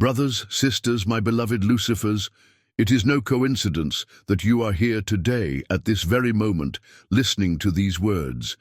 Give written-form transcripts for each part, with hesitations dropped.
Brothers, sisters, my beloved Lucifers, it is no coincidence that you are here today at this very moment listening to these words.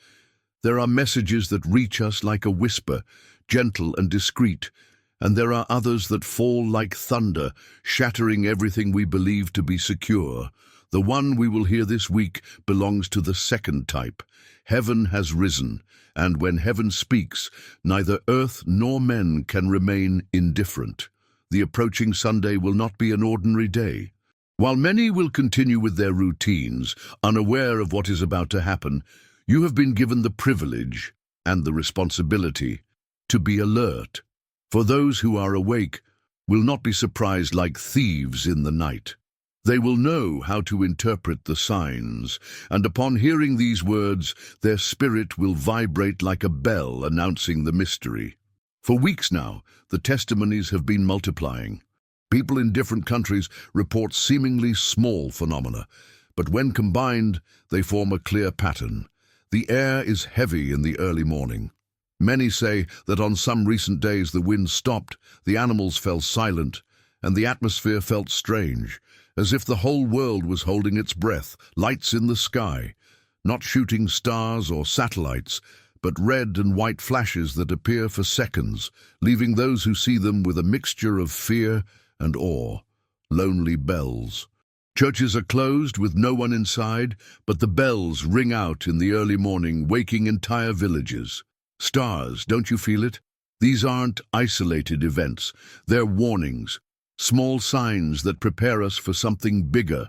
There are messages that reach us like a whisper, gentle and discreet, and there are others that fall like thunder, shattering everything we believe to be secure. The one we will hear this week belongs to the second type. Heaven has risen, and when heaven speaks, neither earth nor men can remain indifferent. The approaching Sunday will not be an ordinary day. While many will continue with their routines, unaware of what is about to happen, you have been given the privilege and the responsibility to be alert. For those who are awake will not be surprised like thieves in the night. They will know how to interpret the signs, and upon hearing these words, their spirit will vibrate like a bell announcing the mystery. For weeks now, the testimonies have been multiplying. People in different countries report seemingly small phenomena, but when combined, they form a clear pattern. The air is heavy in the early morning. Many say that on some recent days the wind stopped, the animals fell silent, and the atmosphere felt strange, as if the whole world was holding its breath, lights in the sky, not shooting stars or satellites, but red and white flashes that appear for seconds, leaving those who see them with a mixture of fear and awe. Lonely bells. Churches are closed with no one inside, but the bells ring out in the early morning, waking entire villages. Stars, don't you feel it? These aren't isolated events. They're warnings, small signs that prepare us for something bigger.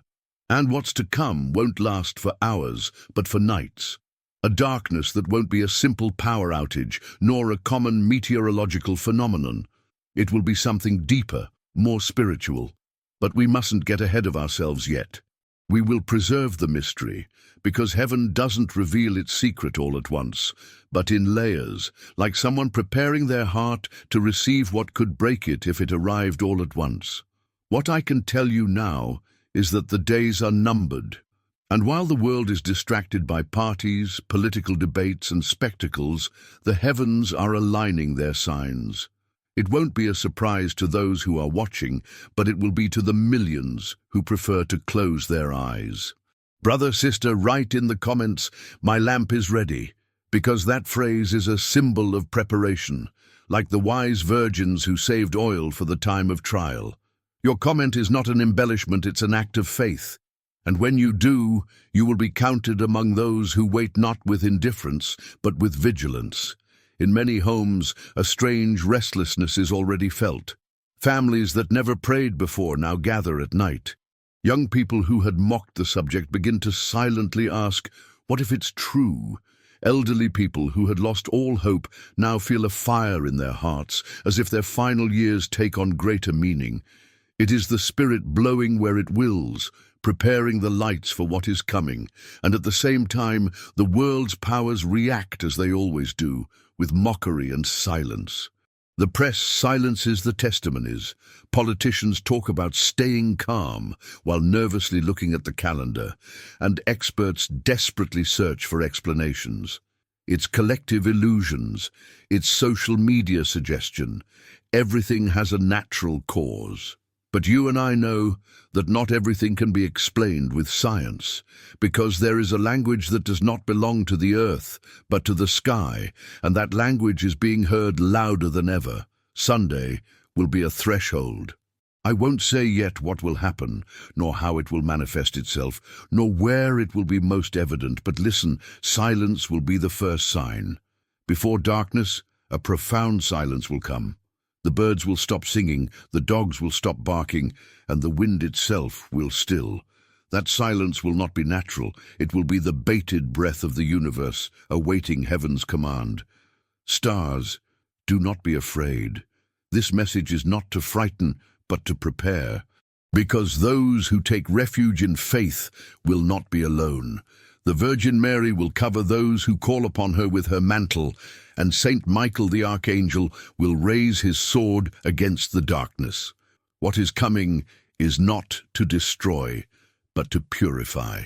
And what's to come won't last for hours, but for nights. A darkness that won't be a simple power outage, nor a common meteorological phenomenon. It will be something deeper, more spiritual. But we mustn't get ahead of ourselves yet. We will preserve the mystery, because heaven doesn't reveal its secret all at once, but in layers, like someone preparing their heart to receive what could break it if it arrived all at once. What I can tell you now is that the days are numbered. And while the world is distracted by parties, political debates, and spectacles, the heavens are aligning their signs. It won't be a surprise to those who are watching, but it will be to the millions who prefer to close their eyes. Brother, sister, write in the comments, "My lamp is ready," because that phrase is a symbol of preparation, like the wise virgins who saved oil for the time of trial. Your comment is not an embellishment, it's an act of faith. And when you do, you will be counted among those who wait not with indifference, but with vigilance. In many homes, a strange restlessness is already felt. Families that never prayed before now gather at night. Young people who had mocked the subject begin to silently ask, what if it's true? Elderly people who had lost all hope now feel a fire in their hearts, as if their final years take on greater meaning. It is the Spirit blowing where it wills, preparing the lights for what is coming, and at the same time, the world's powers react as they always do, with mockery and silence. The press silences the testimonies. Politicians talk about staying calm while nervously looking at the calendar, and experts desperately search for explanations. It's collective illusions, it's social media suggestion. Everything has a natural cause. But you and I know that not everything can be explained with science, because there is a language that does not belong to the earth, but to the sky, and that language is being heard louder than ever. Sunday will be a threshold. I won't say yet what will happen, nor how it will manifest itself, nor where it will be most evident, but listen, silence will be the first sign. Before darkness, a profound silence will come. The birds will stop singing, the dogs will stop barking, and the wind itself will still. That silence will not be natural. It will be the bated breath of the universe, awaiting heaven's command. Stars, do not be afraid. This message is not to frighten, but to prepare. Because those who take refuge in faith will not be alone. The Virgin Mary will cover those who call upon her with her mantle, and Saint Michael the Archangel will raise his sword against the darkness. What is coming is not to destroy, but to purify.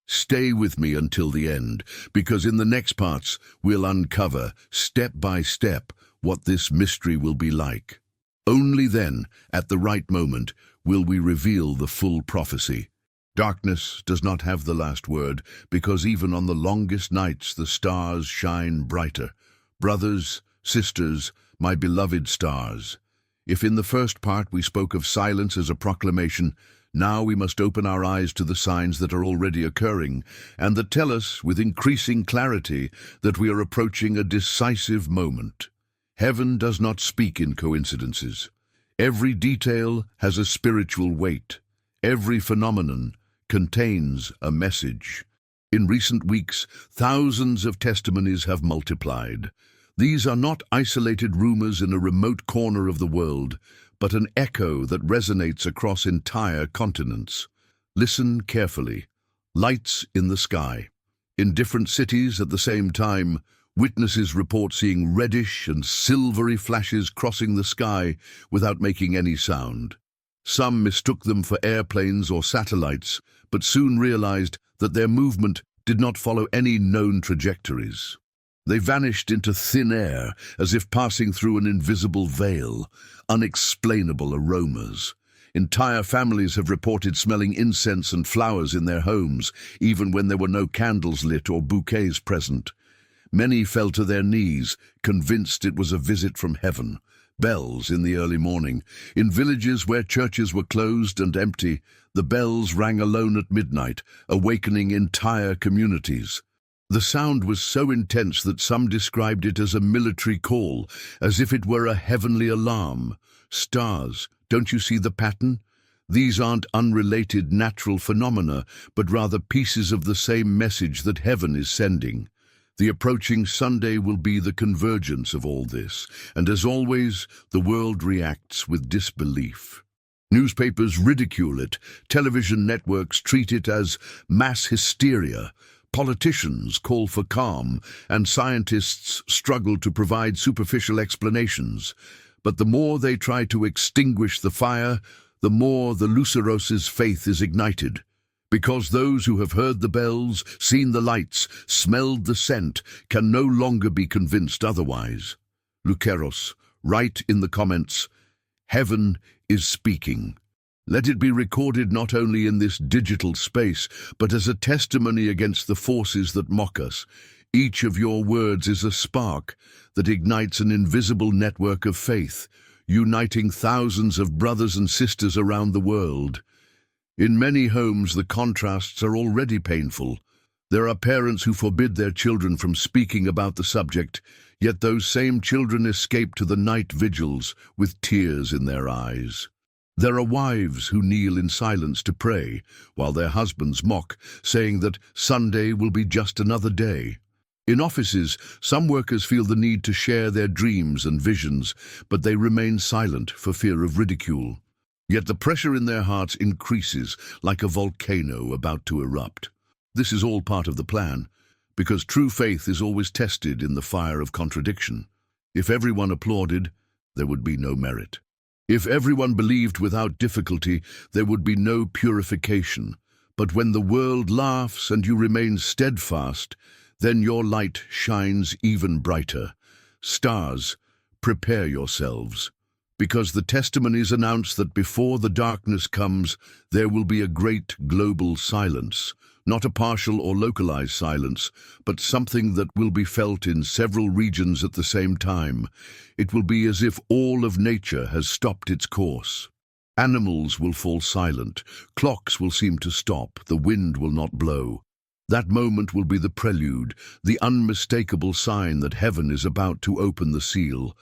Stay with me until the end, because in the next parts we'll uncover, step by step, what this mystery will be like. Only then, at the right moment, will we reveal the full prophecy. Darkness does not have the last word, because even on the longest nights the stars shine brighter. Brothers, sisters, my beloved stars, if in the first part we spoke of silence as a proclamation, now we must open our eyes to the signs that are already occurring, and that tell us, with increasing clarity, that we are approaching a decisive moment. Heaven does not speak in coincidences. Every detail has a spiritual weight. Every phenomenon contains a message. In recent weeks, thousands of testimonies have multiplied. These are not isolated rumors in a remote corner of the world, but an echo that resonates across entire continents. Listen carefully. Lights in the sky. In different cities at the same time, witnesses report seeing reddish and silvery flashes crossing the sky without making any sound. Some mistook them for airplanes or satellites, but soon realized that their movement did not follow any known trajectories. They vanished into thin air as if passing through an invisible veil, unexplainable aromas. Entire families have reported smelling incense and flowers in their homes, even when there were no candles lit or bouquets present. Many fell to their knees, convinced it was a visit from heaven. Bells in the early morning. In villages where churches were closed and empty, the bells rang alone at midnight, awakening entire communities. The sound was so intense that some described it as a military call, as if it were a heavenly alarm. Stars, don't you see the pattern? These aren't unrelated natural phenomena, but rather pieces of the same message that heaven is sending. The approaching Sunday will be the convergence of all this, and as always, the world reacts with disbelief. Newspapers ridicule it, television networks treat it as mass hysteria, politicians call for calm, and scientists struggle to provide superficial explanations. But the more they try to extinguish the fire, the more the Luceroses' faith is ignited. Because those who have heard the bells, seen the lights, smelled the scent, can no longer be convinced otherwise. Luceros, write in the comments, "Heaven is speaking." Let it be recorded not only in this digital space, but as a testimony against the forces that mock us. Each of your words is a spark that ignites an invisible network of faith, uniting thousands of brothers and sisters around the world. In many homes, the contrasts are already painful. There are parents who forbid their children from speaking about the subject, yet those same children escape to the night vigils with tears in their eyes. There are wives who kneel in silence to pray, while their husbands mock, saying that Sunday will be just another day. In offices, some workers feel the need to share their dreams and visions, but they remain silent for fear of ridicule. Yet the pressure in their hearts increases like a volcano about to erupt. This is all part of the plan, because true faith is always tested in the fire of contradiction. If everyone applauded, there would be no merit. If everyone believed without difficulty, there would be no purification. But when the world laughs and you remain steadfast, then your light shines even brighter. Stars, prepare yourselves, because the testimonies announce that before the darkness comes, there will be a great global silence, not a partial or localized silence, but something that will be felt in several regions at the same time. It will be as if all of nature has stopped its course. Animals will fall silent, clocks will seem to stop, the wind will not blow. That moment will be the prelude, the unmistakable sign that heaven is about to open the seal.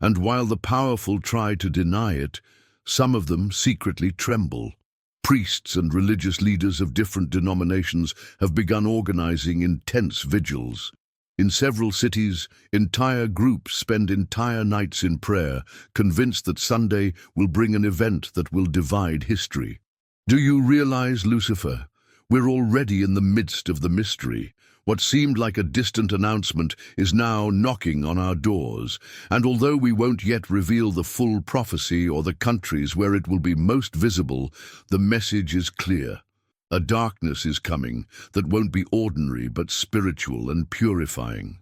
And while the powerful try to deny it, some of them secretly tremble. Priests and religious leaders of different denominations have begun organizing intense vigils. In several cities, entire groups spend entire nights in prayer, convinced that Sunday will bring an event that will divide history. Do you realize, Lucifer? We're already in the midst of the mystery. What seemed like a distant announcement is now knocking on our doors, and although we won't yet reveal the full prophecy or the countries where it will be most visible, the message is clear. A darkness is coming that won't be ordinary but spiritual and purifying.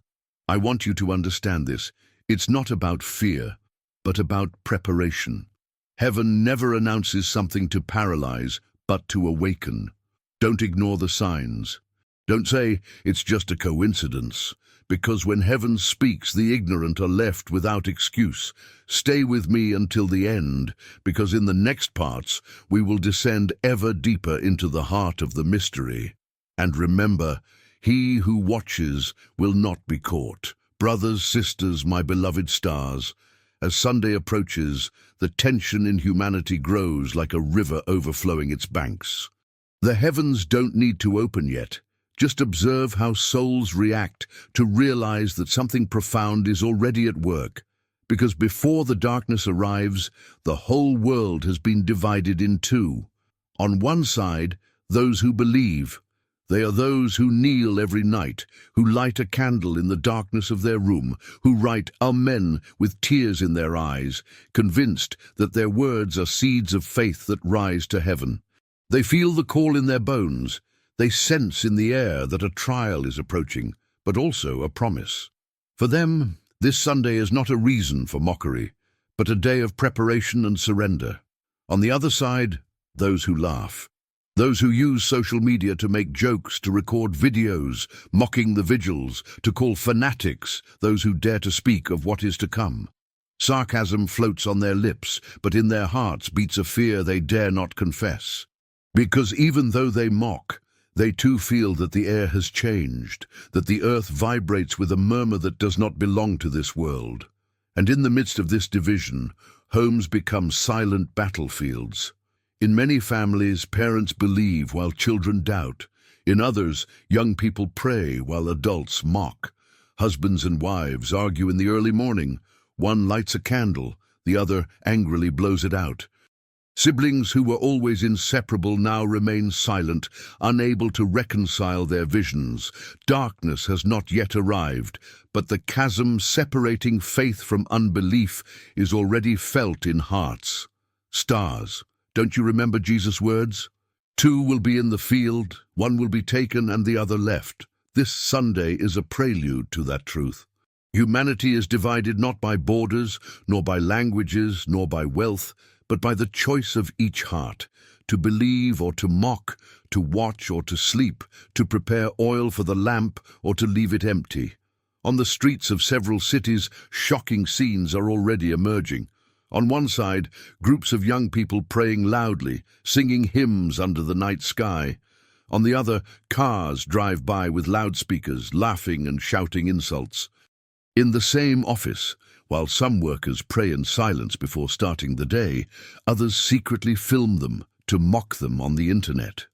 I want you to understand this. It's not about fear. but about preparation. Heaven never announces something to paralyze, but to awaken. Don't ignore the signs. Don't say, "It's just a coincidence," because when heaven speaks, the ignorant are left without excuse. Stay with me until the end, because in the next parts we will descend ever deeper into the heart of the mystery. And remember, he who watches will not be caught. Brothers, sisters, my beloved stars, as Sunday approaches, the tension in humanity grows like a river overflowing its banks. The heavens don't need to open yet. Just observe how souls react to realize that something profound is already at work. Because before the darkness arrives, the whole world has been divided in two. On one side, those who believe. They are those who kneel every night, who light a candle in the darkness of their room, who write Amen with tears in their eyes, convinced that their words are seeds of faith that rise to heaven. They feel the call in their bones. They sense in the air that a trial is approaching, but also a promise. For them, this Sunday is not a reason for mockery, but a day of preparation and surrender. On the other side, those who laugh. Those who use social media to make jokes, to record videos, mocking the vigils, to call fanatics those who dare to speak of what is to come. Sarcasm floats on their lips, but in their hearts beats a fear they dare not confess. Because even though they mock, they too feel that the air has changed, that the earth vibrates with a murmur that does not belong to this world. And in the midst of this division, homes become silent battlefields. In many families, parents believe while children doubt. In others, young people pray while adults mock. Husbands and wives argue in the early morning. One lights a candle, the other angrily blows it out. Siblings who were always inseparable now remain silent, unable to reconcile their visions. Darkness has not yet arrived, but the chasm separating faith from unbelief is already felt in hearts. Stars. Don't you remember Jesus' words? 2 will be in the field, 1 will be taken and the other left. This Sunday is a prelude to that truth. Humanity is divided not by borders, nor by languages, nor by wealth, but by the choice of each heart, to believe or to mock, to watch or to sleep, to prepare oil for the lamp or to leave it empty. On the streets of several cities, shocking scenes are already emerging. On one side, groups of young people praying loudly, singing hymns under the night sky. On the other, cars drive by with loudspeakers, laughing and shouting insults. In the same office, while some workers pray in silence before starting the day, others secretly film them to mock them on the internet.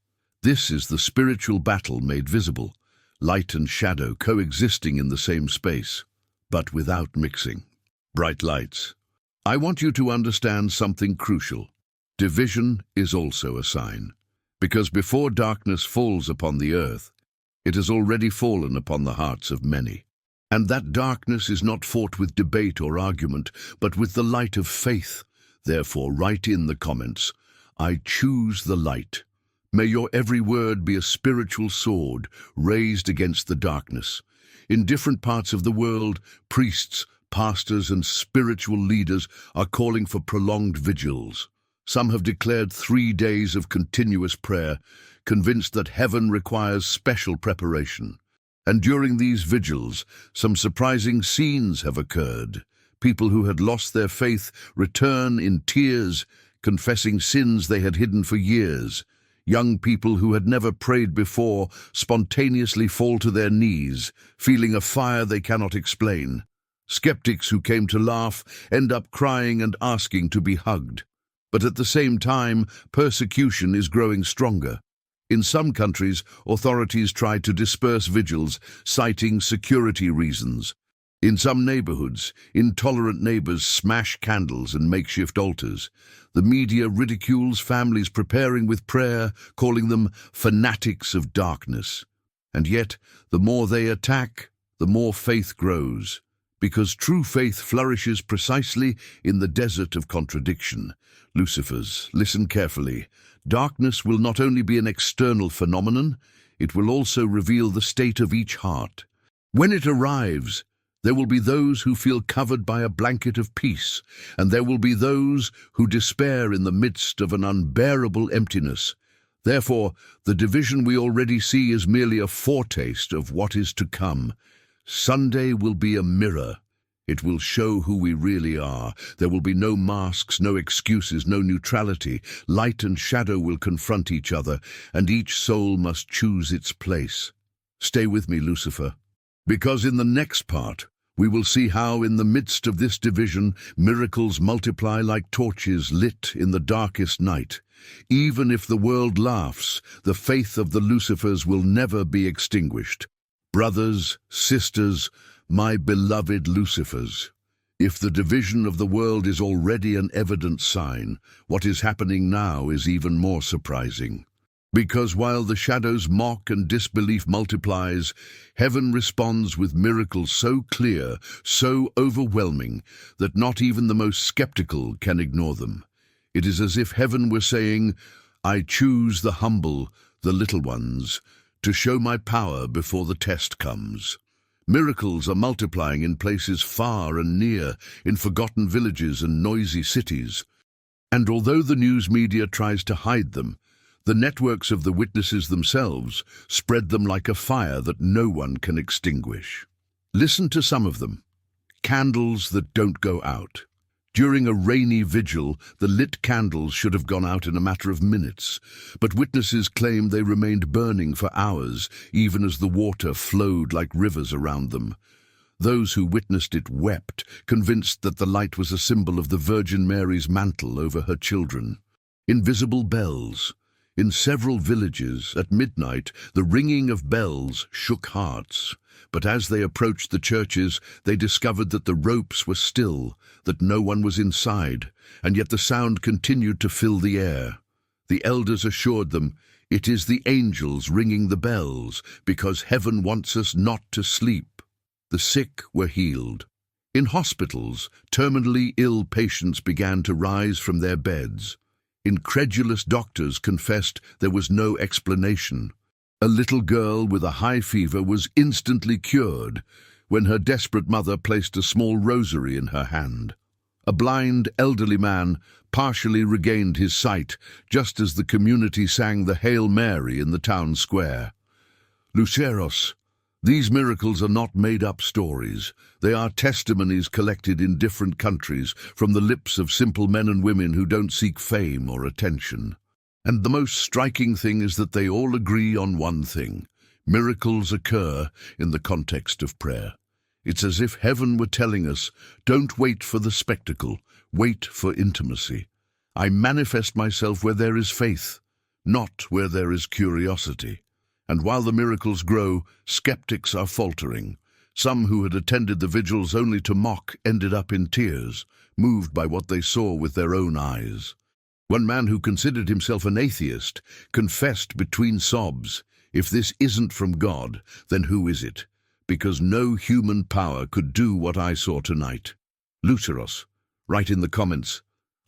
This is the spiritual battle made visible, light and shadow coexisting in the same space, but without mixing. Bright lights. I want you to understand something crucial. Division is also a sign, because before darkness falls upon the earth, it has already fallen upon the hearts of many. And that darkness is not fought with debate or argument, but with the light of faith. Therefore, write in the comments, "I choose the light." May your every word be a spiritual sword raised against the darkness. In different parts of the world, priests, pastors and spiritual leaders are calling for prolonged vigils. Some have declared 3 days of continuous prayer, convinced that heaven requires special preparation. And during these vigils, some surprising scenes have occurred. People who had lost their faith return in tears, confessing sins they had hidden for years. Young people who had never prayed before spontaneously fall to their knees, feeling a fire they cannot explain. Skeptics who came to laugh end up crying and asking to be hugged. But at the same time, persecution is growing stronger. In some countries, authorities try to disperse vigils, citing security reasons. In some neighborhoods, intolerant neighbors smash candles and makeshift altars. The media ridicules families preparing with prayer, calling them fanatics of darkness. And yet, the more they attack, the more faith grows. Because true faith flourishes precisely in the desert of contradiction. Lucifers, listen carefully. Darkness will not only be an external phenomenon, it will also reveal the state of each heart. When it arrives, There will be those who feel covered by a blanket of peace, and there will be those who despair in the midst of an unbearable emptiness. Therefore, the division we already see is merely a foretaste of what is to come. Sunday will be a mirror. It will show who we really are. There will be no masks, no excuses, no neutrality. Light and shadow will confront each other, and each soul must choose its place. Stay with me, Lucifer, because in the next part, we will see how, in the midst of this division, miracles multiply like torches lit in the darkest night. Even if the world laughs, the faith of the Lucifers will never be extinguished. Brothers, sisters, my beloved Lucifers, if the division of the world is already an evident sign, what is happening now is even more surprising. Because while the shadows mock and disbelief multiplies, heaven responds with miracles so clear, so overwhelming, that not even the most skeptical can ignore them. It is as if heaven were saying, I choose the humble, the little ones, to show my power before the test comes. Miracles are multiplying in places far and near, in forgotten villages and noisy cities. And although the news media tries to hide them, the networks of the witnesses themselves spread them like a fire that no one can extinguish. Listen to some of them. Candles that don't go out. During a rainy vigil, the lit candles should have gone out in a matter of minutes, but witnesses claim they remained burning for hours, even as the water flowed like rivers around them. Those who witnessed it wept, convinced that the light was a symbol of the Virgin Mary's mantle over her children. Invisible bells. In several villages, at midnight, the ringing of bells shook hearts. But as they approached the churches, they discovered that the ropes were still, that no one was inside, and yet the sound continued to fill the air. The elders assured them, it is the angels ringing the bells, because heaven wants us not to sleep. The sick were healed. In hospitals, terminally ill patients began to rise from their beds. Incredulous doctors confessed there was no explanation. A little girl with a high fever was instantly cured when her desperate mother placed a small rosary in her hand. A blind, elderly man partially regained his sight just as the community sang the Hail Mary in the town square. Luceros, these miracles are not made-up stories. They are testimonies collected in different countries from the lips of simple men and women who don't seek fame or attention. And the most striking thing is that they all agree on one thing. Miracles occur in the context of prayer. It's as if heaven were telling us, don't wait for the spectacle, wait for intimacy. I manifest myself where there is faith, not where there is curiosity. And while the miracles grow, skeptics are faltering. Some who had attended the vigils only to mock ended up in tears, moved by what they saw with their own eyes. One man who considered himself an atheist confessed between sobs, if this isn't from God, then who is it? Because no human power could do what I saw tonight. Luceros, write in the comments,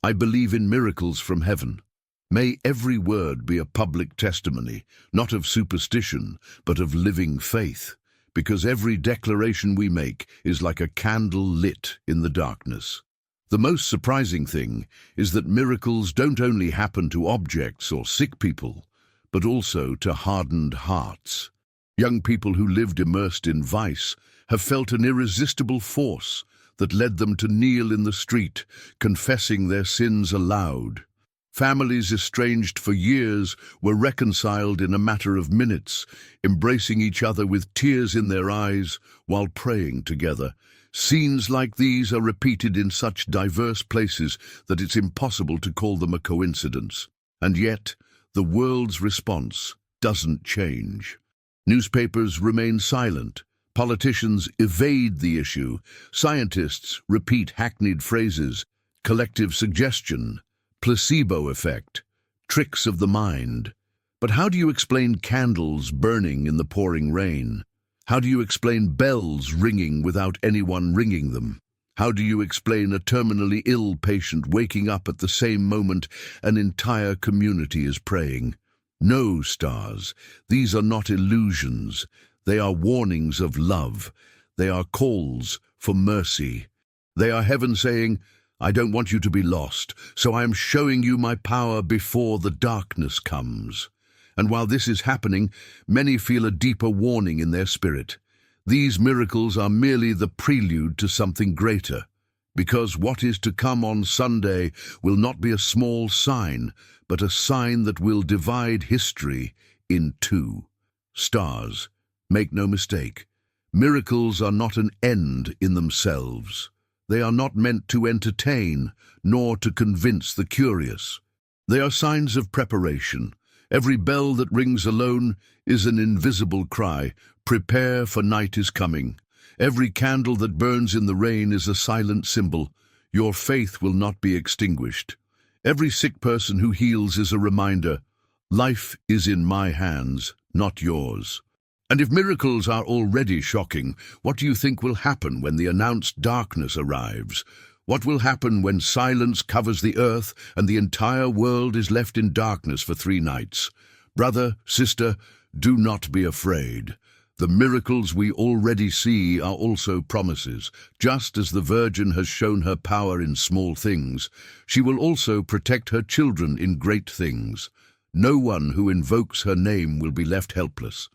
I believe in miracles from heaven. May every word be a public testimony, not of superstition, but of living faith, because every declaration we make is like a candle lit in the darkness. The most surprising thing is that miracles don't only happen to objects or sick people, but also to hardened hearts. Young people who lived immersed in vice have felt an irresistible force that led them to kneel in the street, confessing their sins aloud. Families estranged for years were reconciled in a matter of minutes, embracing each other with tears in their eyes while praying together. Scenes like these are repeated in such diverse places that it's impossible to call them a coincidence. And yet, the world's response doesn't change. Newspapers remain silent. Politicians evade the issue. Scientists repeat hackneyed phrases. Collective suggestion. Placebo effect, tricks of the mind. But how do you explain candles burning in the pouring rain? How do you explain bells ringing without anyone ringing them? How do you explain a terminally ill patient waking up at the same moment an entire community is praying? No, stars, these are not illusions. They are warnings of love. They are calls for mercy. They are heaven saying, I don't want you to be lost, so I am showing you my power before the darkness comes. And while this is happening, many feel a deeper warning in their spirit. These miracles are merely the prelude to something greater, because what is to come on Sunday will not be a small sign, but a sign that will divide history in two. Stars, make no mistake, miracles are not an end in themselves. They are not meant to entertain, nor to convince the curious. They are signs of preparation. Every bell that rings alone is an invisible cry, prepare for night is coming. Every candle that burns in the rain is a silent symbol, your faith will not be extinguished. Every sick person who heals is a reminder, life is in my hands, not yours. And if miracles are already shocking, what do you think will happen when the announced darkness arrives? What will happen when silence covers the earth and the entire world is left in darkness for 3 nights? Brother, sister, do not be afraid. The miracles we already see are also promises. Just as the Virgin has shown her power in small things, she will also protect her children in great things. No one who invokes her name will be left helpless.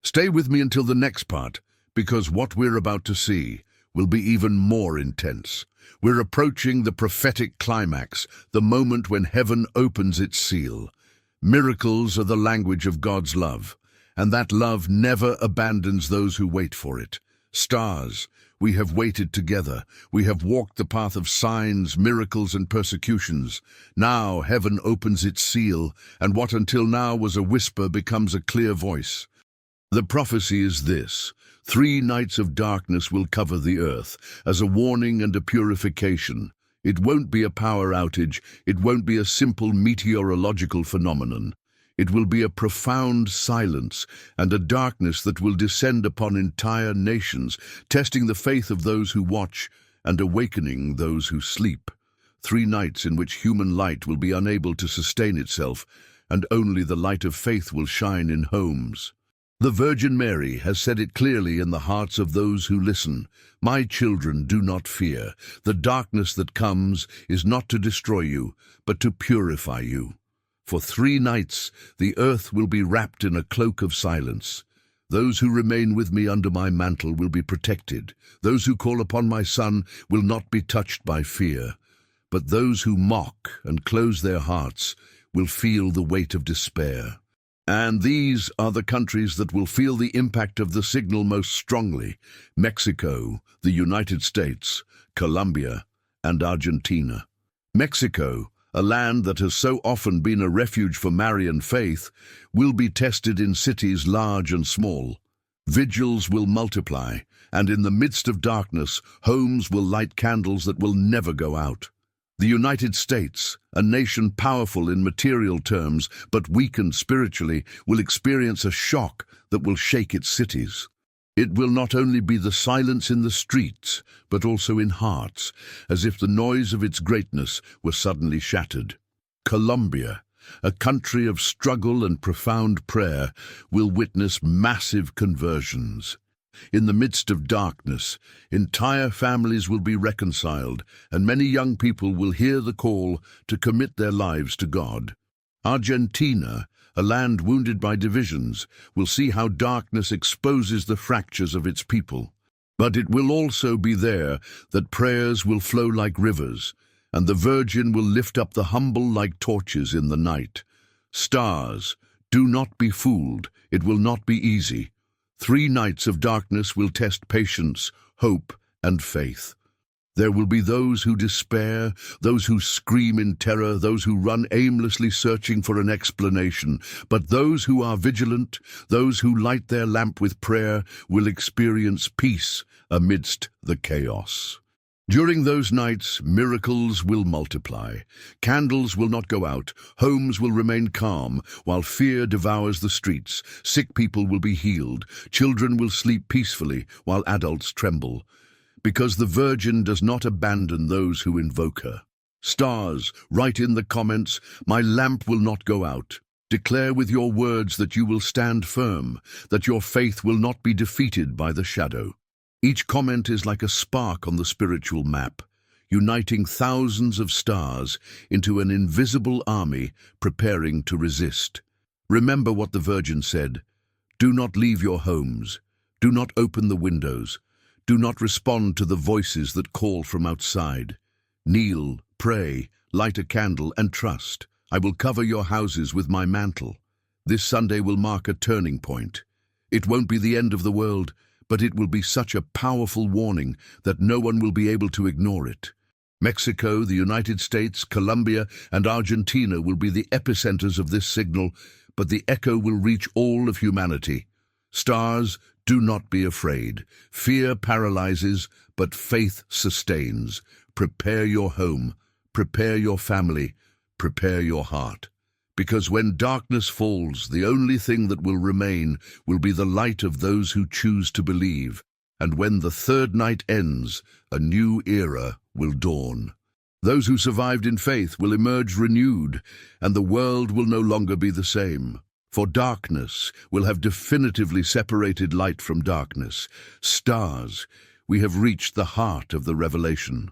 Stay with me until the next part, because what we're about to see will be even more intense. We're approaching the prophetic climax, the moment when heaven opens its seal. Miracles are the language of God's love, and that love never abandons those who wait for it. Stars, we have waited together. We have walked the path of signs, miracles, and persecutions. Now heaven opens its seal, and what until now was a whisper becomes a clear voice. The prophecy is this: 3 nights of darkness will cover the earth, as a warning and a purification. It won't be a power outage, it won't be a simple meteorological phenomenon. It will be a profound silence and a darkness that will descend upon entire nations, testing the faith of those who watch and awakening those who sleep. 3 nights in which human light will be unable to sustain itself, and only the light of faith will shine in homes. The Virgin Mary has said it clearly in the hearts of those who listen. My children, do not fear. The darkness that comes is not to destroy you, but to purify you. For 3 nights the earth will be wrapped in a cloak of silence. Those who remain with me under my mantle will be protected. Those who call upon my Son will not be touched by fear. But those who mock and close their hearts will feel the weight of despair. And these are the countries that will feel the impact of the signal most strongly: Mexico, the United States, Colombia, and Argentina. Mexico, a land that has so often been a refuge for Marian faith, will be tested in cities large and small. Vigils will multiply, and in the midst of darkness, homes will light candles that will never go out. The United States, a nation powerful in material terms but weakened spiritually, will experience a shock that will shake its cities. It will not only be the silence in the streets, but also in hearts, as if the noise of its greatness were suddenly shattered. Colombia, a country of struggle and profound prayer, will witness massive conversions. In the midst of darkness, entire families will be reconciled, and many young people will hear the call to commit their lives to God. Argentina, a land wounded by divisions, will see how darkness exposes the fractures of its people. But it will also be there that prayers will flow like rivers, and the Virgin will lift up the humble like torches in the night. Stars, do not be fooled, it will not be easy. 3 nights of darkness will test patience, hope, and faith. There will be those who despair, those who scream in terror, those who run aimlessly searching for an explanation. But those who are vigilant, those who light their lamp with prayer, will experience peace amidst the chaos. During those nights, miracles will multiply. Candles will not go out, homes will remain calm, while fear devours the streets. Sick people will be healed, children will sleep peacefully, while adults tremble. Because the Virgin does not abandon those who invoke her. Stars, write in the comments, my lamp will not go out. Declare with your words that you will stand firm, that your faith will not be defeated by the shadow. Each comment is like a spark on the spiritual map, uniting thousands of stars into an invisible army preparing to resist. Remember what the Virgin said: "Do not leave your homes. Do not open the windows. Do not respond to the voices that call from outside. Kneel, pray, light a candle, and trust. I will cover your houses with my mantle." This Sunday will mark a turning point. It won't be the end of the world, but it will be such a powerful warning that no one will be able to ignore it. Mexico, the United States, Colombia, and Argentina will be the epicenters of this signal, but the echo will reach all of humanity. Stars, do not be afraid. Fear paralyzes, but faith sustains. Prepare your home, prepare your family, prepare your heart. Because when darkness falls, the only thing that will remain will be the light of those who choose to believe. And when the third night ends, a new era will dawn. Those who survived in faith will emerge renewed, and the world will no longer be the same. For darkness will have definitively separated light from darkness. Stars, we have reached the heart of the revelation.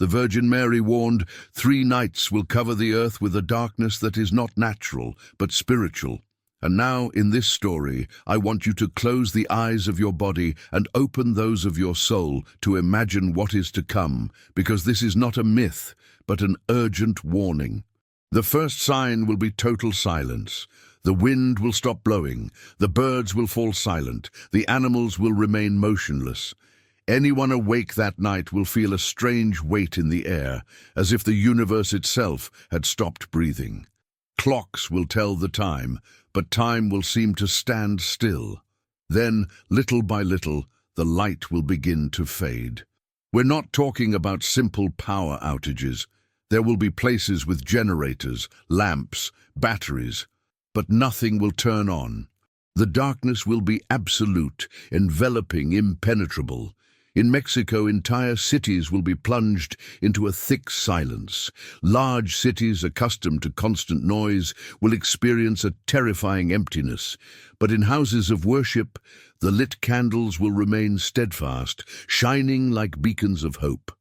The Virgin Mary warned, 3 nights will cover the earth with a darkness that is not natural, but spiritual. And now, in this story, I want you to close the eyes of your body and open those of your soul to imagine what is to come, because this is not a myth, but an urgent warning. The first sign will be total silence. The wind will stop blowing, the birds will fall silent, the animals will remain motionless. Anyone awake that night will feel a strange weight in the air, as if the universe itself had stopped breathing. Clocks will tell the time, but time will seem to stand still. Then, little by little, the light will begin to fade. We're not talking about simple power outages. There will be places with generators, lamps, batteries, but nothing will turn on. The darkness will be absolute, enveloping, impenetrable. In Mexico, entire cities will be plunged into a thick silence. Large cities accustomed to constant noise will experience a terrifying emptiness. But in houses of worship, the lit candles will remain steadfast, shining like beacons of hope.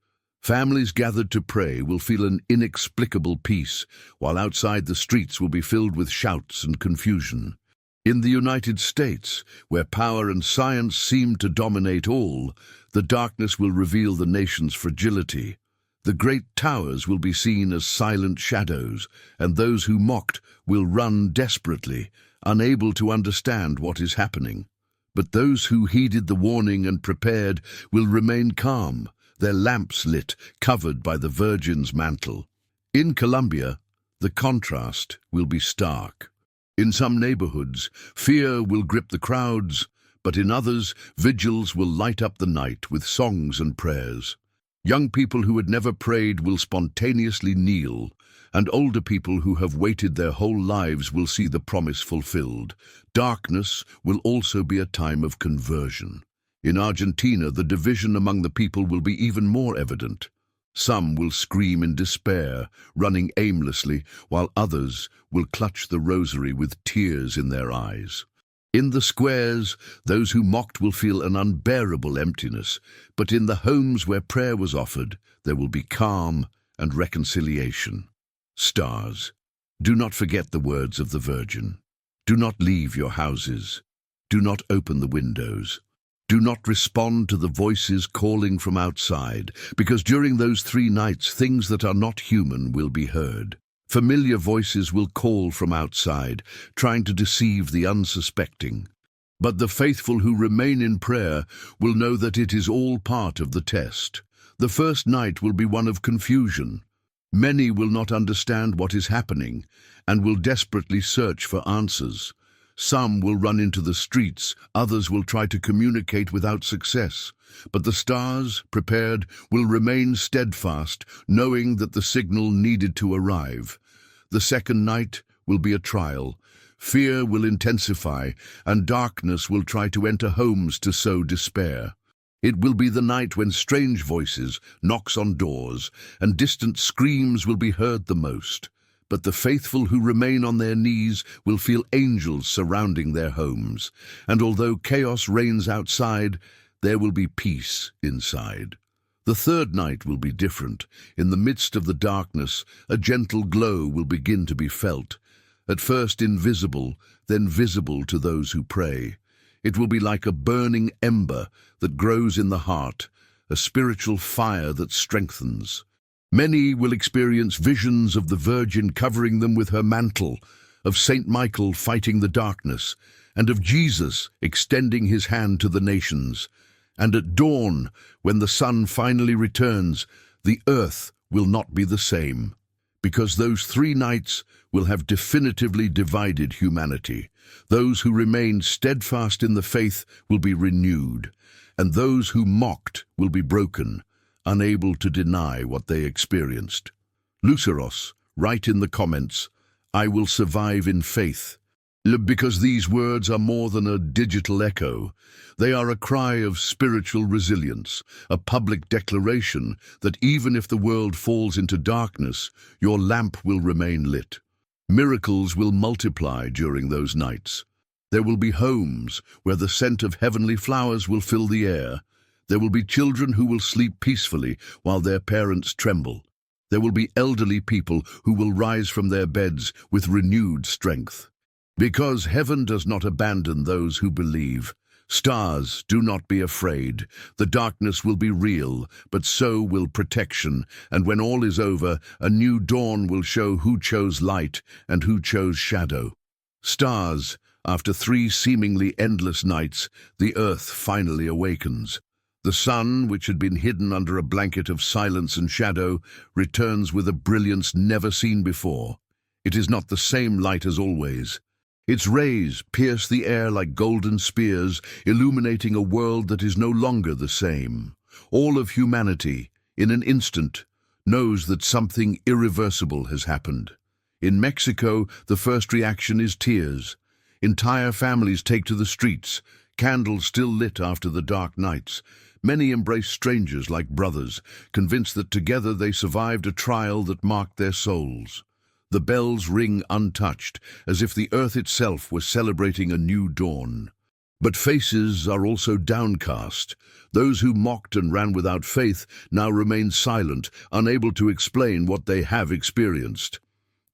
Families gathered to pray will feel an inexplicable peace, while outside the streets will be filled with shouts and confusion. In the United States, where power and science seem to dominate all, the darkness will reveal the nation's fragility. The great towers will be seen as silent shadows, and those who mocked will run desperately, unable to understand what is happening. But those who heeded the warning and prepared will remain calm, their lamps lit, covered by the Virgin's mantle. In Colombia, the contrast will be stark. In some neighborhoods, fear will grip the crowds, but in others, vigils will light up the night with songs and prayers. Young people who had never prayed will spontaneously kneel, and older people who have waited their whole lives will see the promise fulfilled. Darkness will also be a time of conversion. In Argentina, the division among the people will be even more evident. Some will scream in despair, running aimlessly, while others will clutch the rosary with tears in their eyes. In the squares, those who mocked will feel an unbearable emptiness, but in the homes where prayer was offered, there will be calm and reconciliation. Stars, do not forget the words of the Virgin. Do not leave your houses. Do not open the windows. Do not respond to the voices calling from outside, because during those 3 nights, things that are not human will be heard. Familiar voices will call from outside, trying to deceive the unsuspecting. But the faithful who remain in prayer will know that it is all part of the test. The first night will be one of confusion. Many will not understand what is happening and will desperately search for answers. Some will run into the streets, others will try to communicate without success. But the stars, prepared, will remain steadfast, knowing that the signal needed to arrive. The second night will be a trial. Fear will intensify, and darkness will try to enter homes to sow despair. It will be the night when strange voices, knocks on doors, and distant screams will be heard the most. But the faithful who remain on their knees will feel angels surrounding their homes. And although chaos reigns outside, there will be peace inside. The third night will be different. In the midst of the darkness, a gentle glow will begin to be felt. At first invisible, then visible to those who pray. It will be like a burning ember that grows in the heart, a spiritual fire that strengthens. Many will experience visions of the Virgin covering them with her mantle, of Saint Michael fighting the darkness, and of Jesus extending his hand to the nations. And at dawn, when the sun finally returns, the earth will not be the same, because those 3 nights will have definitively divided humanity. Those who remained steadfast in the faith will be renewed, and those who mocked will be broken, unable to deny what they experienced. Luceros, write in the comments, "I will survive in faith." Because these words are more than a digital echo. They are a cry of spiritual resilience, a public declaration that even if the world falls into darkness, your lamp will remain lit. Miracles will multiply during those nights. There will be homes where the scent of heavenly flowers will fill the air. There will be children who will sleep peacefully while their parents tremble. There will be elderly people who will rise from their beds with renewed strength. Because heaven does not abandon those who believe. Stars, do not be afraid. The darkness will be real, but so will protection. And when all is over, a new dawn will show who chose light and who chose shadow. Stars, after 3 seemingly endless nights, the earth finally awakens. The sun, which had been hidden under a blanket of silence and shadow, returns with a brilliance never seen before. It is not the same light as always. Its rays pierce the air like golden spears, illuminating a world that is no longer the same. All of humanity, in an instant, knows that something irreversible has happened. In Mexico, the first reaction is tears. Entire families take to the streets, candles still lit after the dark nights. Many embrace strangers like brothers, convinced that together they survived a trial that marked their souls. The bells ring untouched, as if the earth itself were celebrating a new dawn. But faces are also downcast. Those who mocked and ran without faith now remain silent, unable to explain what they have experienced.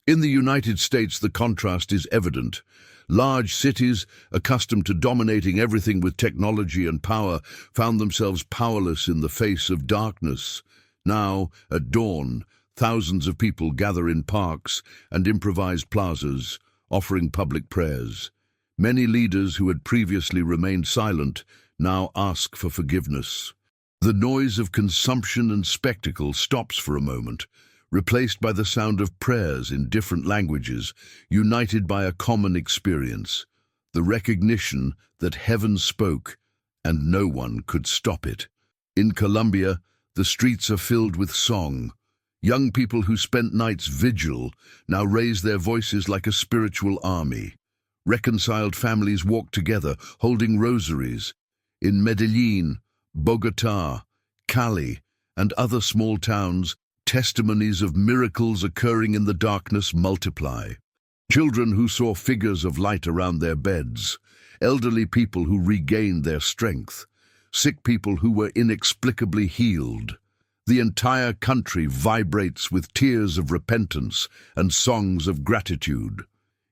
In the United States, the contrast is evident. Large cities, accustomed to dominating everything with technology and power, found themselves powerless in the face of darkness. Now, at dawn, thousands of people gather in parks and improvised plazas, offering public prayers. Many leaders who had previously remained silent now ask for forgiveness. The noise of consumption and spectacle stops for a moment, replaced by the sound of prayers in different languages, united by a common experience, the recognition that heaven spoke and no one could stop it. In Colombia, the streets are filled with song. Young people who spent nights vigil now raise their voices like a spiritual army. Reconciled families walk together, holding rosaries. In Medellin, Bogotá, Cali, and other small towns, testimonies of miracles occurring in the darkness multiply. Children who saw figures of light around their beds, elderly people who regained their strength, sick people who were inexplicably healed. The entire country vibrates with tears of repentance and songs of gratitude.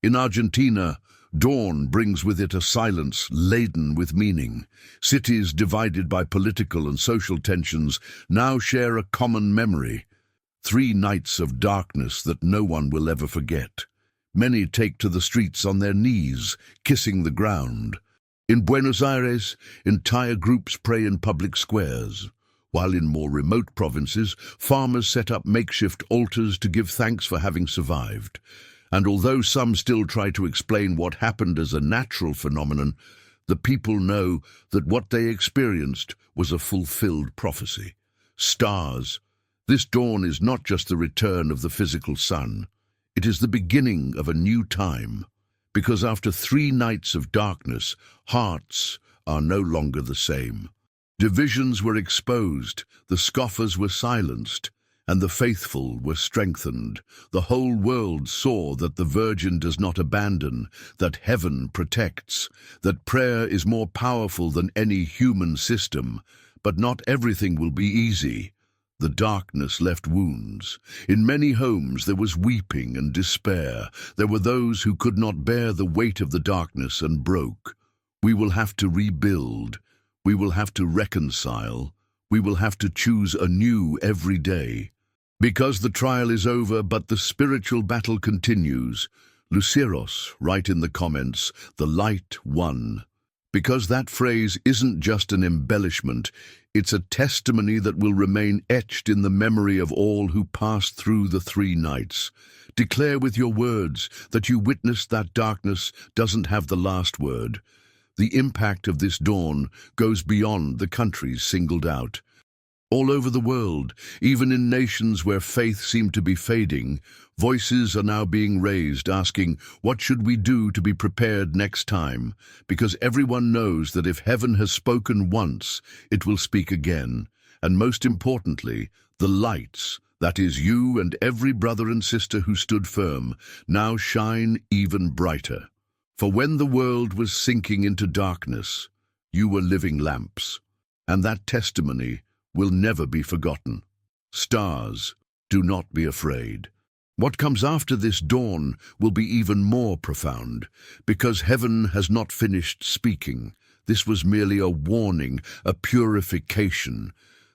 In Argentina, dawn brings with it a silence laden with meaning. Cities divided by political and social tensions now share a common memory. 3 nights of darkness that no one will ever forget. Many take to the streets on their knees, kissing the ground. In Buenos Aires, entire groups pray in public squares, while in more remote provinces, farmers set up makeshift altars to give thanks for having survived. And although some still try to explain what happened as a natural phenomenon, the people know that what they experienced was a fulfilled prophecy. Stars. This dawn is not just the return of the physical sun. It is the beginning of a new time. Because after 3 nights of darkness, hearts are no longer the same. Divisions were exposed, the scoffers were silenced, and the faithful were strengthened. The whole world saw that the Virgin does not abandon, that heaven protects, that prayer is more powerful than any human system. But not everything will be easy. The darkness left wounds. In many homes there was weeping and despair. There were those who could not bear the weight of the darkness and broke. We will have to rebuild. We will have to reconcile. We will have to choose anew every day. Because the trial is over, but the spiritual battle continues. Luceros, write in the comments, the light won. Because that phrase isn't just an embellishment, it's a testimony that will remain etched in the memory of all who passed through the 3 nights. Declare with your words that you witnessed that darkness doesn't have the last word. The impact of this dawn goes beyond the countries singled out. All over the world, even in nations where faith seemed to be fading, voices are now being raised asking, what should we do to be prepared next time? Because everyone knows that if heaven has spoken once, it will speak again. And most importantly, the lights, that is you and every brother and sister who stood firm, now shine even brighter. For when the world was sinking into darkness, you were living lamps. And that testimony will never be forgotten. Stars, do not be afraid. What comes after this dawn will be even more profound, because heaven has not finished speaking. This was merely a warning, a purification.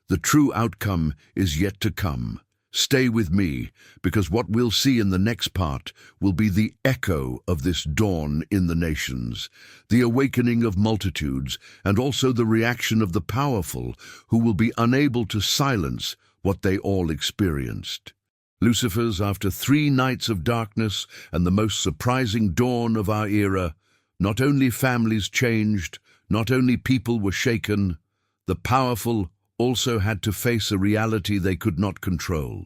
The true outcome is yet to come. Stay with me, because what we'll see in the next part will be the echo of this dawn in the nations, the awakening of multitudes, and also the reaction of the powerful who will be unable to silence what they all experienced. Lucifers, after 3 nights of darkness and the most surprising dawn of our era, not only families changed, not only people were shaken, the powerful also had to face a reality they could not control.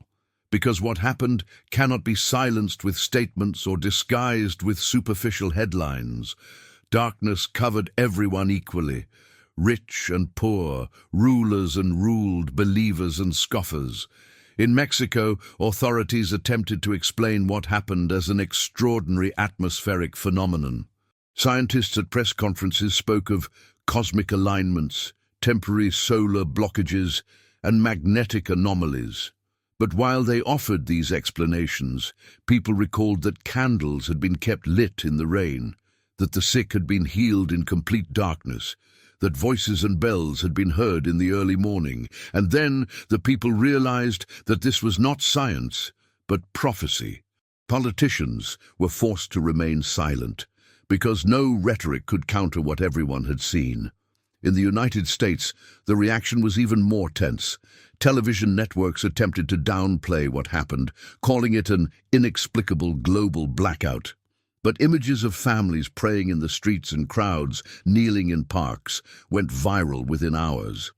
Because what happened cannot be silenced with statements or disguised with superficial headlines. Darkness covered everyone equally, rich and poor, rulers and ruled, believers and scoffers. In Mexico, authorities attempted to explain what happened as an extraordinary atmospheric phenomenon. Scientists at press conferences spoke of cosmic alignments, temporary solar blockages, and magnetic anomalies. But while they offered these explanations, people recalled that candles had been kept lit in the rain, that the sick had been healed in complete darkness, that voices and bells had been heard in the early morning, and then the people realized that this was not science, but prophecy. Politicians were forced to remain silent, because no rhetoric could counter what everyone had seen. In the United States, the reaction was even more tense. Television networks attempted to downplay what happened, calling it an inexplicable global blackout. But images of families praying in the streets and crowds kneeling in parks went viral within hours.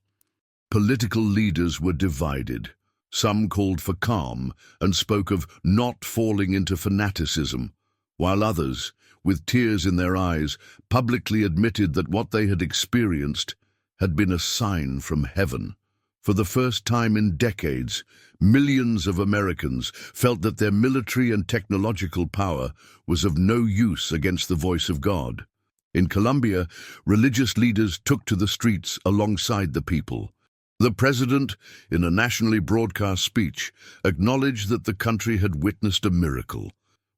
Political leaders were divided. Some called for calm and spoke of not falling into fanaticism, while others, with tears in their eyes, publicly admitted that what they had experienced had been a sign from heaven. For the first time in decades, millions of Americans felt that their military and technological power was of no use against the voice of God. In Colombia, religious leaders took to the streets alongside the people. The president, in a nationally broadcast speech, acknowledged that the country had witnessed a miracle.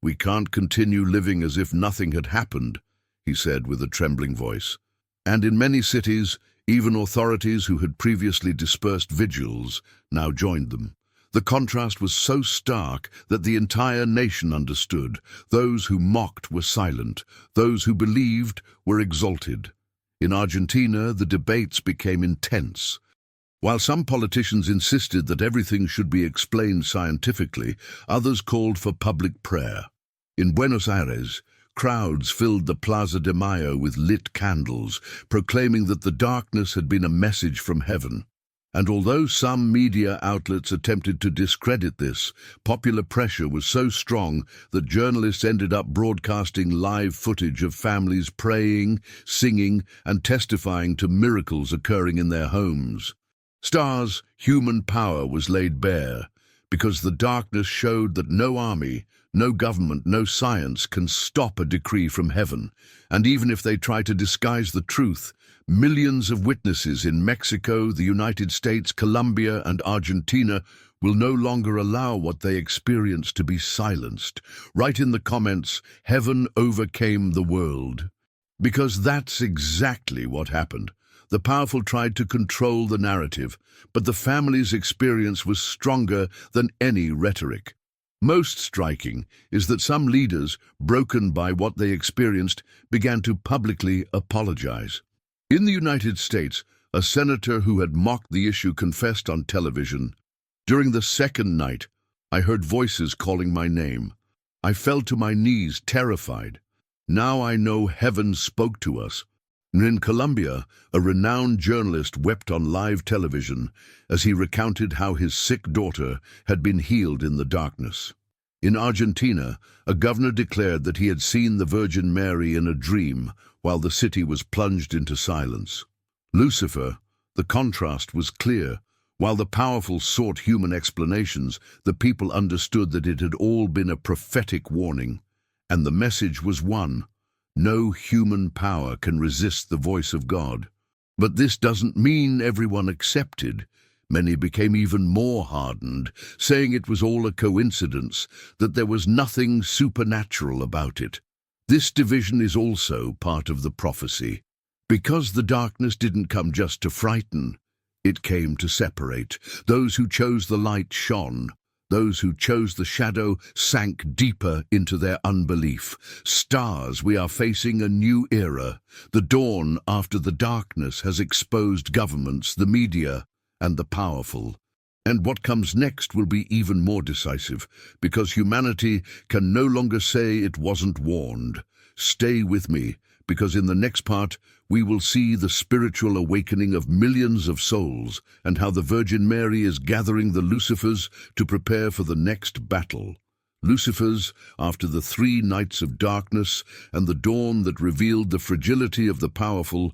"We can't continue living as if nothing had happened," he said with a trembling voice. And in many cities, even authorities who had previously dispersed vigils now joined them. The contrast was so stark that the entire nation understood. Those who mocked were silent. Those who believed were exalted. In Argentina, the debates became intense. While some politicians insisted that everything should be explained scientifically, others called for public prayer. In Buenos Aires, crowds filled the Plaza de Mayo with lit candles, proclaiming that the darkness had been a message from heaven. And although some media outlets attempted to discredit this, popular pressure was so strong that journalists ended up broadcasting live footage of families praying, singing, and testifying to miracles occurring in their homes. Stars, human power was laid bare. because the darkness showed that no army, no government, no science can stop a decree from heaven. And even if they try to disguise the truth, millions of witnesses in Mexico, the United States, Colombia, and Argentina will no longer allow what they experience to be silenced. Write in the comments, "Heaven overcame the world." Because that's exactly what happened. The powerful tried to control the narrative, but the family's experience was stronger than any rhetoric. Most striking is that some leaders, broken by what they experienced, began to publicly apologize. In the United States, a senator who had mocked the issue confessed on television, "During the second night, I heard voices calling my name. I fell to my knees, terrified. Now I know heaven spoke to us." In Colombia, a renowned journalist wept on live television as he recounted how his sick daughter had been healed in the darkness. In Argentina, a governor declared that he had seen the Virgin Mary in a dream while the city was plunged into silence. Lucifer, the contrast was clear. While the powerful sought human explanations, the people understood that it had all been a prophetic warning. And the message was one: no human power can resist the voice of God. But this doesn't mean everyone accepted. Many became even more hardened, saying it was all a coincidence, that there was nothing supernatural about it. This division is also part of the prophecy. Because the darkness didn't come just to frighten, it came to separate. Those who chose the light shone. Those who chose the shadow sank deeper into their unbelief. Stars, we are facing a new era. The dawn after the darkness has exposed governments, the media, and the powerful. And what comes next will be even more decisive, because humanity can no longer say it wasn't warned. Stay with me, because in the next part, we will see the spiritual awakening of millions of souls and how the Virgin Mary is gathering the Lucifers to prepare for the next battle. Lucifers, after the 3 nights of darkness and the dawn that revealed the fragility of the powerful,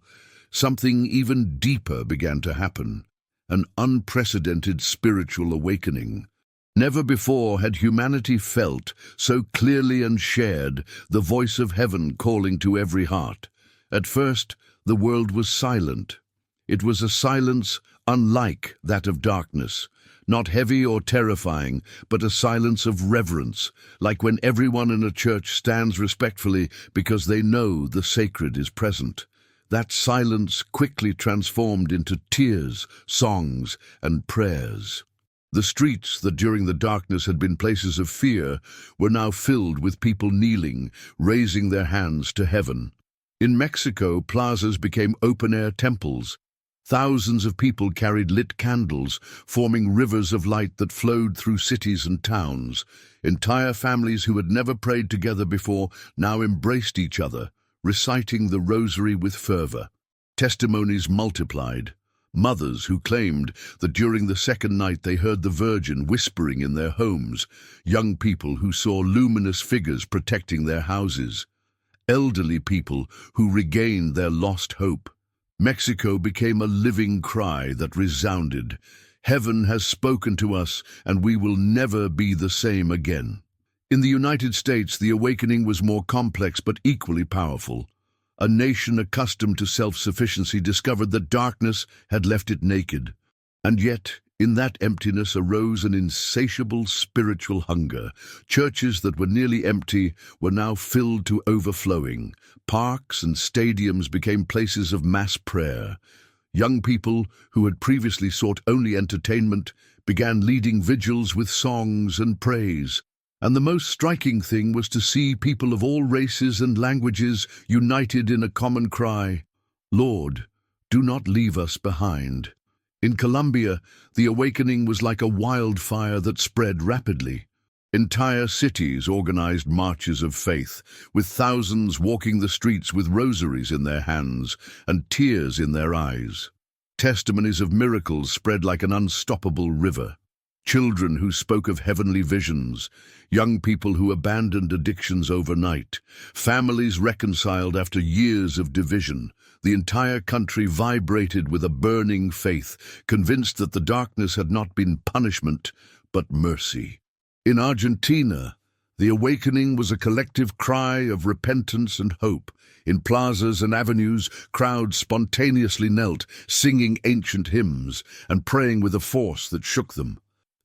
something even deeper began to happen, an unprecedented spiritual awakening. Never before had humanity felt so clearly and shared the voice of heaven calling to every heart. At first, the world was silent. It was a silence unlike that of darkness, not heavy or terrifying, but a silence of reverence, like when everyone in a church stands respectfully because they know the sacred is present. That silence quickly transformed into tears, songs, and prayers. The streets that during the darkness had been places of fear were now filled with people kneeling, raising their hands to heaven. In Mexico, plazas became open-air temples. Thousands of people carried lit candles, forming rivers of light that flowed through cities and towns. Entire families who had never prayed together before now embraced each other, reciting the rosary with fervor. Testimonies multiplied. Mothers who claimed that during the second night they heard the Virgin whispering in their homes. Young people who saw luminous figures protecting their houses. Elderly people who regained their lost hope. Mexico became a living cry that resounded. Heaven has spoken to us, and we will never be the same again. In the United States, the awakening was more complex but equally powerful. A nation accustomed to self-sufficiency discovered that darkness had left it naked. And yet, in that emptiness arose an insatiable spiritual hunger. Churches that were nearly empty were now filled to overflowing. Parks and stadiums became places of mass prayer. Young people who had previously sought only entertainment began leading vigils with songs and praise. And the most striking thing was to see people of all races and languages united in a common cry, "Lord, do not leave us behind." In Colombia, the awakening was like a wildfire that spread rapidly. Entire cities organized marches of faith, with thousands walking the streets with rosaries in their hands and tears in their eyes. Testimonies of miracles spread like an unstoppable river. Children who spoke of heavenly visions, young people who abandoned addictions overnight, families reconciled after years of division. The entire country vibrated with a burning faith, convinced that the darkness had not been punishment, but mercy. In Argentina, the awakening was a collective cry of repentance and hope. In plazas and avenues, crowds spontaneously knelt, singing ancient hymns and praying with a force that shook them.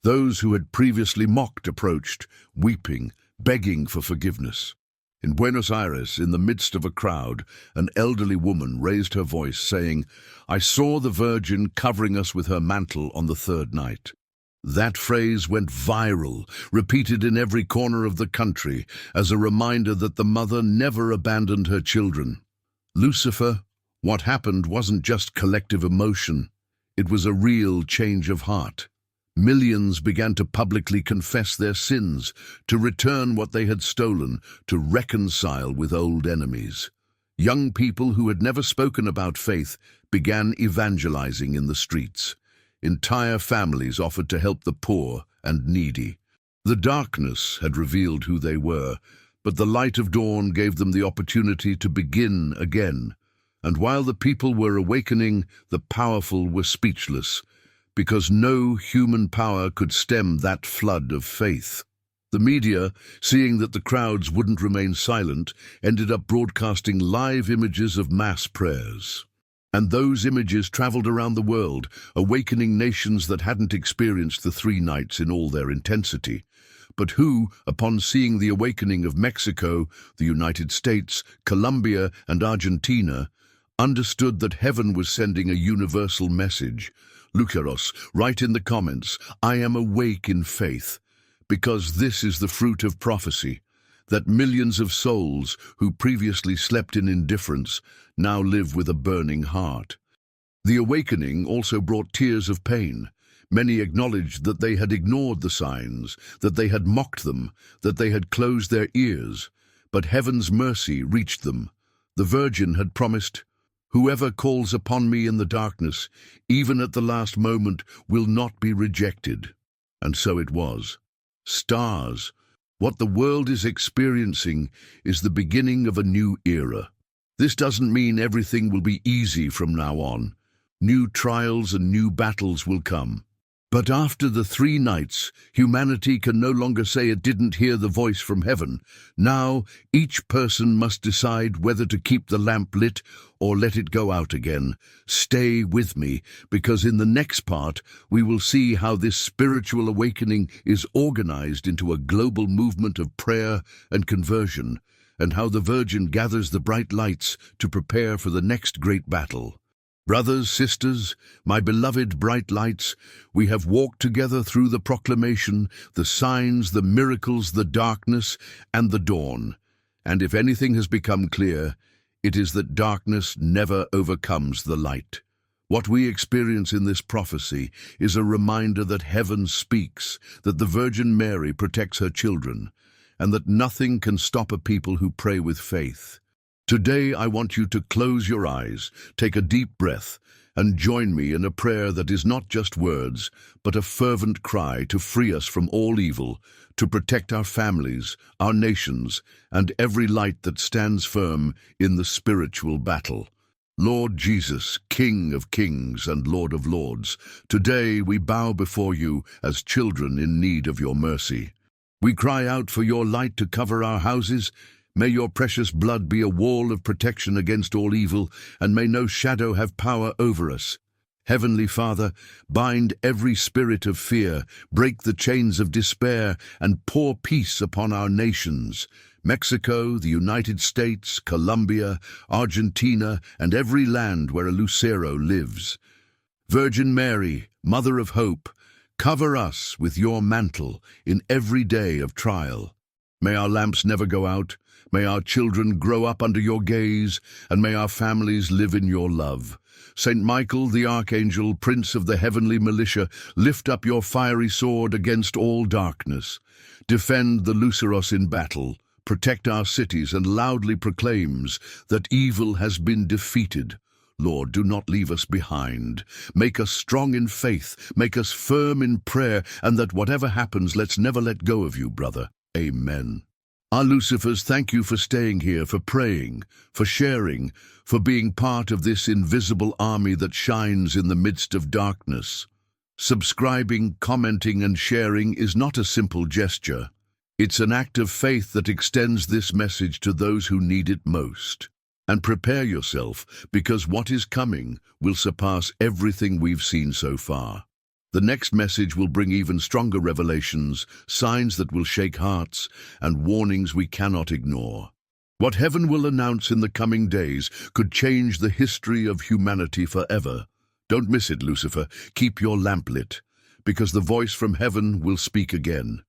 Those who had previously mocked approached, weeping, begging for forgiveness. In Buenos Aires, in the midst of a crowd, an elderly woman raised her voice, saying, "I saw the Virgin covering us with her mantle on the third night." That phrase went viral, repeated in every corner of the country, as a reminder that the mother never abandoned her children. Lucifer, what happened wasn't just collective emotion. It was a real change of heart. Millions began to publicly confess their sins, to return what they had stolen, to reconcile with old enemies. Young people who had never spoken about faith began evangelizing in the streets. Entire families offered to help the poor and needy. The darkness had revealed who they were, but the light of dawn gave them the opportunity to begin again. And while the people were awakening, the powerful were speechless, because no human power could stem that flood of faith. The media, seeing that the crowds wouldn't remain silent, ended up broadcasting live images of mass prayers. And those images traveled around the world, awakening nations that hadn't experienced the 3 nights in all their intensity, but who, upon seeing the awakening of Mexico, the United States, Colombia, and Argentina, understood that heaven was sending a universal message. Luceros, write in the comments, "I am awake in faith," because this is the fruit of prophecy, that millions of souls who previously slept in indifference now live with a burning heart. The awakening also brought tears of pain. Many acknowledged that they had ignored the signs, that they had mocked them, that they had closed their ears. But heaven's mercy reached them. The Virgin had promised, "Whoever calls upon me in the darkness, even at the last moment, will not be rejected." And so it was. Stars, what the world is experiencing is the beginning of a new era. This doesn't mean everything will be easy from now on. New trials and new battles will come. But after the 3 nights, humanity can no longer say it didn't hear the voice from heaven. Now, each person must decide whether to keep the lamp lit or let it go out again. Stay with me, because in the next part, we will see how this spiritual awakening is organized into a global movement of prayer and conversion, and how the Virgin gathers the bright lights to prepare for the next great battle. Brothers, sisters, my beloved bright lights, we have walked together through the proclamation, the signs, the miracles, the darkness, and the dawn. And if anything has become clear, it is that darkness never overcomes the light. What we experience in this prophecy is a reminder that heaven speaks, that the Virgin Mary protects her children, and that nothing can stop a people who pray with faith. Today I want you to close your eyes, take a deep breath, and join me in a prayer that is not just words, but a fervent cry to free us from all evil, to protect our families, our nations, and every light that stands firm in the spiritual battle. Lord Jesus, King of kings and Lord of lords, today we bow before you as children in need of your mercy. We cry out for your light to cover our houses. May your precious blood be a wall of protection against all evil, and may no shadow have power over us. Heavenly Father, bind every spirit of fear, break the chains of despair, and pour peace upon our nations. Mexico, the United States, Colombia, Argentina, and every land where a Lucero lives. Virgin Mary, Mother of Hope, cover us with your mantle in every day of trial. May our lamps never go out. May our children grow up under your gaze, and may our families live in your love. Saint Michael, the Archangel, Prince of the heavenly militia, lift up your fiery sword against all darkness. Defend the Luceros in battle, protect our cities, and loudly proclaims that evil has been defeated. Lord, do not leave us behind. Make us strong in faith, make us firm in prayer, and that whatever happens, let's never let go of you, brother. Amen. Our Lucifers, thank you for staying here, for praying, for sharing, for being part of this invisible army that shines in the midst of darkness. Subscribing, commenting, and sharing is not a simple gesture. It's an act of faith that extends this message to those who need it most. And prepare yourself, because what is coming will surpass everything we've seen so far. The next message will bring even stronger revelations, signs that will shake hearts, and warnings we cannot ignore. What heaven will announce in the coming days could change the history of humanity forever. Don't miss it, Lucifer. Keep your lamp lit, because the voice from heaven will speak again.